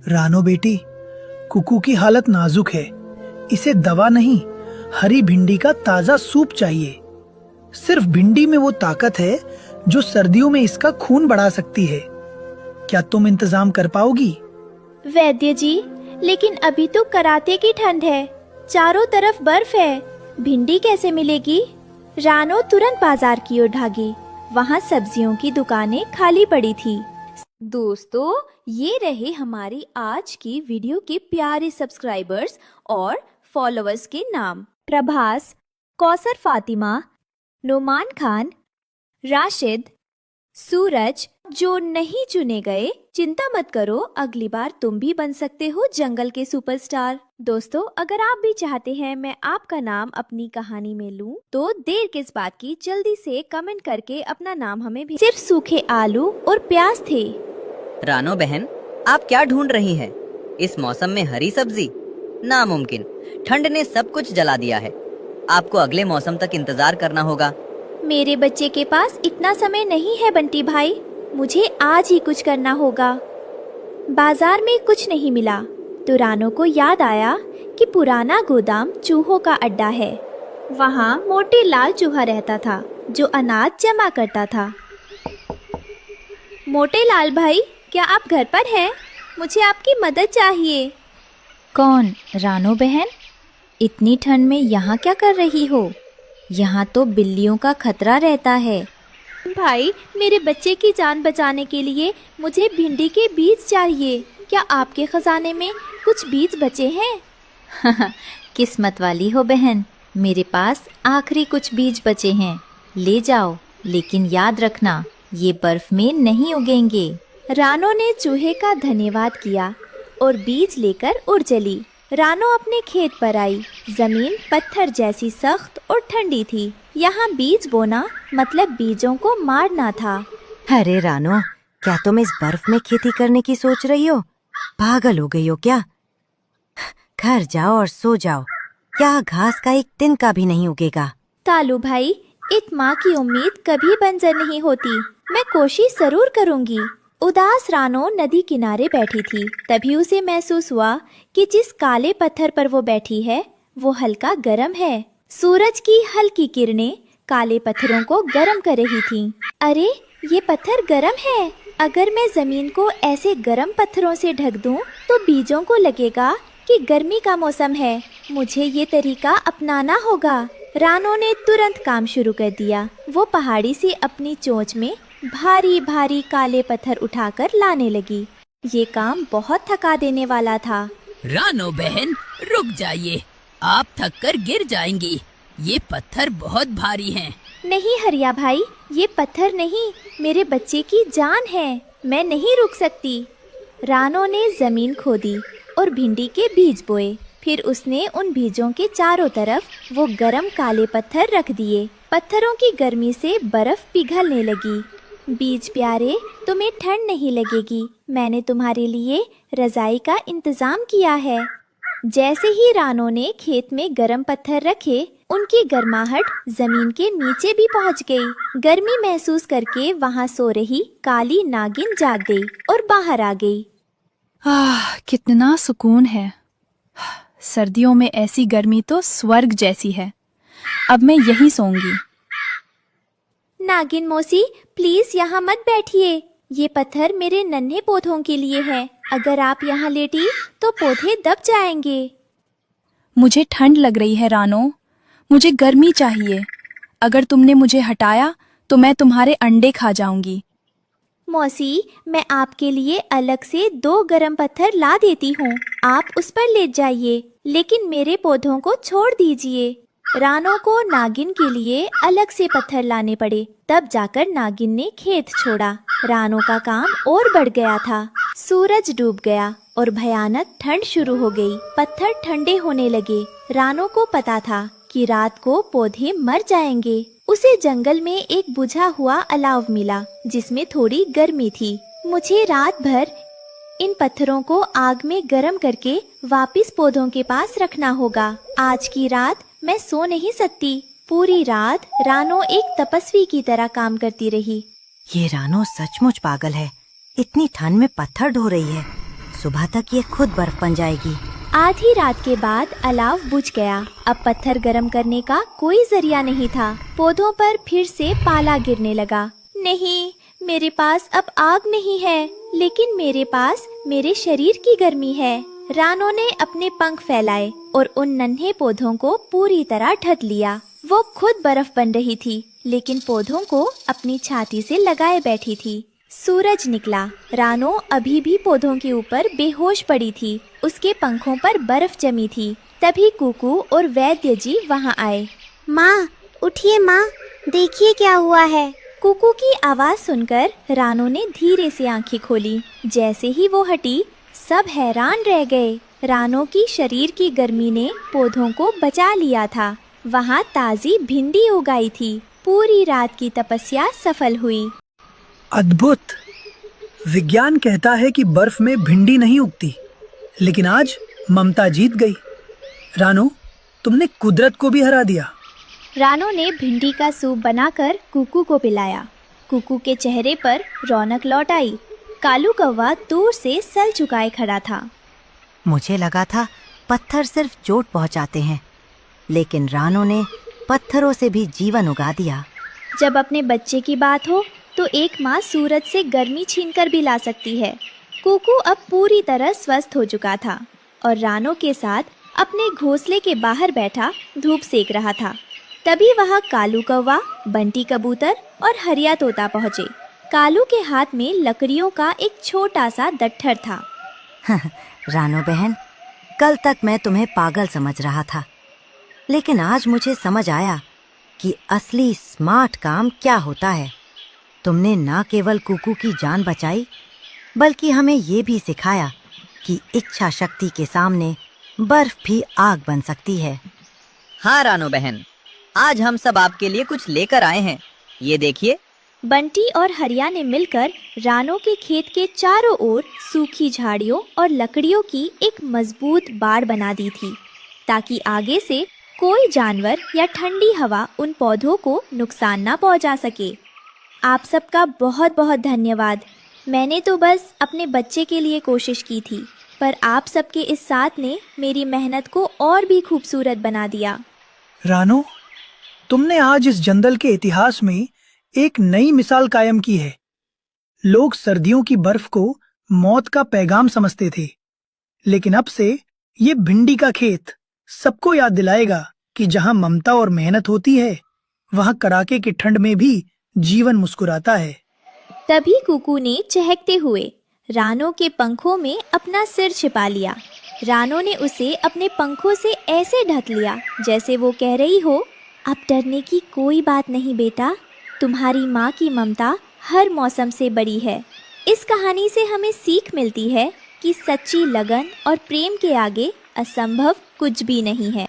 रानो बेटी, कुकू की हालत नाजुक है। इसे दवा नहीं, हरी भिंडी का ताजा सूप चाहिए। सिर्फ भिंडी में वो ताकत है जो सर्दियों में इसका खून बढ़ा सकती है। क्या तुम इंतजाम कर पाओगी? वैद्य जी, लेकिन अभी तो कराते की ठंड है, चारों तरफ बर्फ है, भिंडी कैसे मिलेगी? रानो तुरंत बाजार की ओर भागी। वहाँ सब्जियों की दुकानें खाली पड़ी थी। दोस्तों, ये रहे हमारी आज की वीडियो के प्यारे सब्सक्राइबर्स और फॉलोअर्स के नाम। प्रभास, कौसर फातिमा, नोमान खान, राशिद, सूरज। जो नहीं चुने गए, चिंता मत करो, अगली बार तुम भी बन सकते हो जंगल के सुपरस्टार। दोस्तों, अगर आप भी चाहते हैं मैं आपका नाम अपनी कहानी में लूं, तो देर किस बात की, जल्दी से कमेंट करके अपना नाम हमें भेजें। सिर्फ सूखे आलू और प्याज थे। रानो बहन, आप क्या ढूंढ रही हैं? इस मौसम में हरी सब्जी? नामुमकिन, ठंड ने सब कुछ जला दिया है। आपको अगले मौसम तक इंतजार करना होगा। मेरे बच्चे के पास इतना समय नहीं है बंटी भाई, मुझे आज ही कुछ करना होगा। बाजार में कुछ नहीं मिला तो रानो को याद आया कि पुराना गोदाम चूहों का अड्डा है। वहाँ मोटे लाल चूहा रहता था जो अनाज जमा करता था। मोटे लाल भाई, क्या आप घर पर हैं? मुझे आपकी मदद चाहिए। कौन? रानो बहन, इतनी ठंड में यहाँ क्या कर रही हो? यहाँ तो बिल्लियों का खतरा रहता है। भाई, मेरे बच्चे की जान बचाने के लिए मुझे भिंडी के बीज चाहिए। क्या आपके खजाने में कुछ बीज बचे हैं? किस्मत वाली हो बहन, मेरे पास आखिरी कुछ बीज बचे हैं, ले जाओ, लेकिन याद रखना ये बर्फ में नहीं उगेंगे। रानो ने चूहे का धन्यवाद किया और बीज लेकर उड़ चली। रानो अपने खेत पर आई। जमीन पत्थर जैसी सख्त और ठंडी थी। यहाँ बीज बोना मतलब बीजों को मारना था। अरे रानो, क्या तुम इस बर्फ में खेती करने की सोच रही हो? पागल हो गई हो क्या? घर जाओ और सो जाओ, यहाँ घास का एक तिनका भी नहीं उगेगा। तालू भाई, एक माँ की उम्मीद कभी बंजर नहीं होती। मैं कोशिश जरूर करूँगी। उदास रानो नदी किनारे बैठी थी। तभी उसे महसूस हुआ कि जिस काले पत्थर पर वो बैठी है वो हल्का गर्म है। सूरज की हल्की किरणें काले पत्थरों को गर्म कर रही थीं। अरे, ये पत्थर गर्म है। अगर मैं जमीन को ऐसे गर्म पत्थरों से ढक दूं, तो बीजों को लगेगा कि गर्मी का मौसम है। मुझे ये तरीका अपनाना होगा। रानो ने तुरंत काम शुरू कर दिया। वो पहाड़ी से अपनी चोंच में भारी भारी काले पत्थर उठाकर लाने लगी। ये काम बहुत थका देने वाला था। रानो बहन, रुक जाइए, आप थक कर गिर जाएंगी। ये पत्थर बहुत भारी हैं। नहीं हरिया भाई, ये पत्थर नहीं, मेरे बच्चे की जान है। मैं नहीं रुक सकती। रानो ने जमीन खोदी और भिंडी के बीज बोए। फिर उसने उन बीजों के चारों तरफ वो गर्म काले पत्थर रख दिए। पत्थरों की गर्मी से बर्फ पिघलने लगी। बीज प्यारे, तुम्हें ठंड नहीं लगेगी। मैंने तुम्हारे लिए रजाई का इंतजाम किया है। जैसे ही रानो ने खेत में गर्म पत्थर रखे, उनकी गर्माहट जमीन के नीचे भी पहुंच गई। गर्मी महसूस करके वहां सो रही काली नागिन जाग गई और बाहर आ गई। कितना सुकून है। सर्दियों में ऐसी गर्मी तो स्वर्ग जैसी है। अब मैं यहीं सोऊंगी। नागिन मौसी, प्लीज यहाँ मत बैठिए। ये पत्थर मेरे नन्हे पौधों के लिए है। अगर आप यहाँ लेटी तो पौधे दब जाएंगे। मुझे ठंड लग रही है रानो, मुझे गर्मी चाहिए। अगर तुमने मुझे हटाया तो मैं तुम्हारे अंडे खा जाऊंगी। मौसी, मैं आपके लिए अलग से 2 गर्म पत्थर ला देती हूँ। आप उस पर लेट जाइए, लेकिन मेरे पौधों को छोड़ दीजिए। रानो को नागिन के लिए अलग से पत्थर लाने पड़े। तब जाकर नागिन ने खेत छोड़ा। रानो का काम और बढ़ गया था। सूरज डूब गया और भयानक ठंड शुरू हो गई। पत्थर ठंडे होने लगे। रानो को पता था कि रात को पौधे मर जाएंगे। उसे जंगल में एक बुझा हुआ अलाव मिला जिसमें थोड़ी गर्मी थी। मुझे रात भर इन पत्थरों को आग में गर्म करके वापस पौधों के पास रखना होगा। आज की रात मैं सो नहीं सकती। पूरी रात रानो एक तपस्वी की तरह काम करती रही। ये रानो सचमुच पागल है। इतनी ठंड में पत्थर ढो रही है। सुबह तक ये खुद बर्फ बन जाएगी। आधी रात के बाद अलाव बुझ गया। अब पत्थर गर्म करने का कोई जरिया नहीं था। पौधों पर फिर से पाला गिरने लगा। नहीं, मेरे पास अब आग नहीं है, लेकिन मेरे पास मेरे शरीर की गर्मी है। रानो ने अपने पंख फैलाए और उन नन्हे पौधों को पूरी तरह ढक लिया। वो खुद बर्फ बन रही थी, लेकिन पौधों को अपनी छाती से लगाए बैठी थी। सूरज निकला। रानो अभी भी पौधों के ऊपर बेहोश पड़ी थी। उसके पंखों पर बर्फ जमी थी। तभी कुकू और वैद्य जी वहाँ आए। माँ, उठिए माँ, देखिए क्या हुआ है। कुकू की आवाज सुनकर रानो ने धीरे से आंखें खोली। जैसे ही वो हटी, सब हैरान रह गए। रानो की शरीर की गर्मी ने पौधों को बचा लिया था। वहाँ ताजी भिंडी उगाई थी। पूरी रात की तपस्या सफल हुई। अद्भुत! विज्ञान कहता है कि बर्फ में भिंडी नहीं उगती, लेकिन आज ममता जीत गई। रानो, तुमने कुदरत को भी हरा दिया। रानो ने भिंडी का सूप बनाकर कुकू को पिलाया। कुकू के चेहरे पर रौनक लौट आई। कालू कौवा दूर से सर झुकाए खड़ा था। मुझे लगा था पत्थर सिर्फ चोट पहुंचाते हैं, लेकिन रानो ने पत्थरों से भी जीवन उगा दिया। जब अपने बच्चे की बात हो तो एक माँ सूरज से गर्मी छीनकर भी ला सकती है। कुकू अब पूरी तरह स्वस्थ हो चुका था और रानो के साथ अपने घोंसले के बाहर बैठा धूप सेक रहा था। तभी वहाँ कालू कौवा, बंटी कबूतर और हरिया तोता पहुँचे। कालू के हाथ में लकड़ियों का एक छोटा सा दट्ठर था। रानो बहन, कल तक मैं तुम्हें पागल समझ रहा था, लेकिन आज मुझे समझ आया कि असली स्मार्ट काम क्या होता है। तुमने न केवल कुकू की जान बचाई, बल्कि हमें ये भी सिखाया कि इच्छा शक्ति के सामने बर्फ भी आग बन सकती है। हाँ रानो बहन, आज हम सब आपके लिए कुछ लेकर आए हैं। ये देखिए। बंटी और हरिया ने मिलकर रानो के खेत के चारों ओर सूखी झाड़ियों और लकड़ियों की एक मजबूत बाड़ बना दी थी, ताकि आगे से कोई जानवर या ठंडी हवा उन पौधों को नुकसान ना पहुंचा सके। आप सबका बहुत बहुत धन्यवाद। मैंने तो बस अपने बच्चे के लिए कोशिश की थी, पर आप सबके इस साथ ने मेरी मेहनत को और भी खूबसूरत बना दिया। रानो, तुमने आज इस जंगल के इतिहास में एक नई मिसाल कायम की है। लोग सर्दियों की बर्फ को मौत का पैगाम समझते थे, लेकिन अब से ये भिंडी का खेत सबको याद दिलाएगा कि जहाँ ममता और मेहनत होती है, वहाँ कड़ाके की ठंड में भी जीवन मुस्कुराता है। तभी कुकू ने चहकते हुए रानो के पंखों में अपना सिर छिपा लिया। रानो ने उसे अपने पंखों से ऐसे ढक लिया जैसे वो कह रही हो, अब डरने की कोई बात नहीं बेटा, तुम्हारी माँ की ममता हर मौसम से बड़ी है। इस कहानी से हमें सीख मिलती है कि सच्ची लगन और प्रेम के आगे असंभव कुछ भी नहीं है।